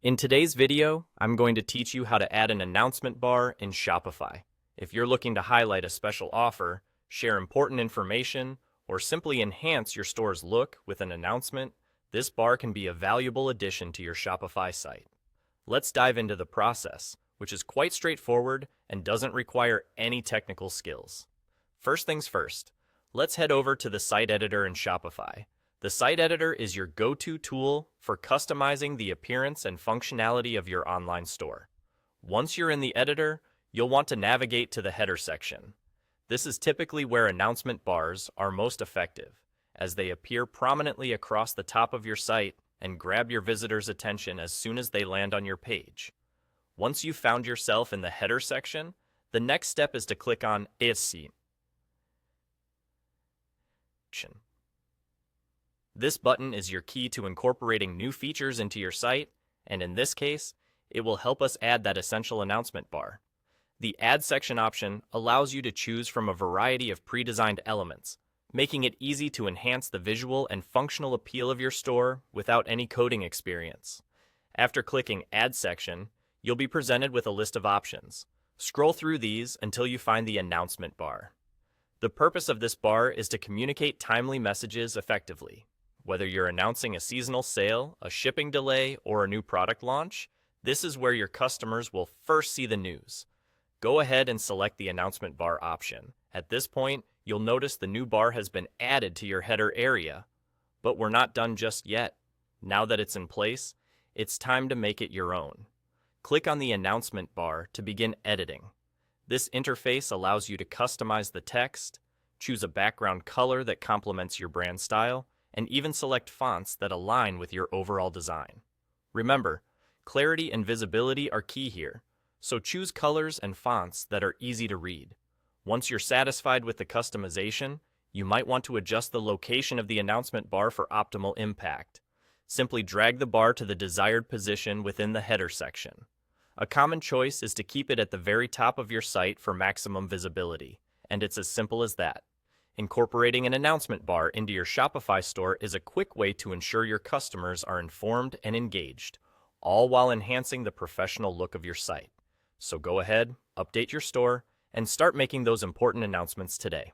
In today's video, I'm going to teach you how to add an announcement bar in Shopify. If you're looking to highlight a special offer, share important information, or simply enhance your store's look with an announcement, this bar can be a valuable addition to your Shopify site. Let's dive into the process, which is quite straightforward and doesn't require any technical skills. First things first, let's head over to the site editor in Shopify. The site editor is your go-to tool for customizing the appearance and functionality of your online store. Once you're in the editor, you'll want to navigate to the header section. This is typically where announcement bars are most effective, as they appear prominently across the top of your site and grab your visitors' attention as soon as they land on your page. Once you've found yourself in the header section, the next step is to click on "Esse." This button is your key to incorporating new features into your site, and in this case, it will help us add that essential announcement bar. The Add section option allows you to choose from a variety of pre-designed elements, making it easy to enhance the visual and functional appeal of your store without any coding experience. After clicking Add section, you'll be presented with a list of options. Scroll through these until you find the announcement bar. The purpose of this bar is to communicate timely messages effectively. Whether you're announcing a seasonal sale, a shipping delay, or a new product launch, this is where your customers will first see the news. Go ahead and select the announcement bar option. At this point, you'll notice the new bar has been added to your header area. But we're not done just yet. Now that it's in place, it's time to make it your own. Click on the announcement bar to begin editing. This interface allows you to customize the text, choose a background color that complements your brand style, and even select fonts that align with your overall design. Remember, clarity and visibility are key here, so choose colors and fonts that are easy to read. Once you're satisfied with the customization, you might want to adjust the location of the announcement bar for optimal impact. Simply drag the bar to the desired position within the header section. A common choice is to keep it at the very top of your site for maximum visibility, and it's as simple as that. Incorporating an announcement bar into your Shopify store is a quick way to ensure your customers are informed and engaged, all while enhancing the professional look of your site. So go ahead, update your store, and start making those important announcements today.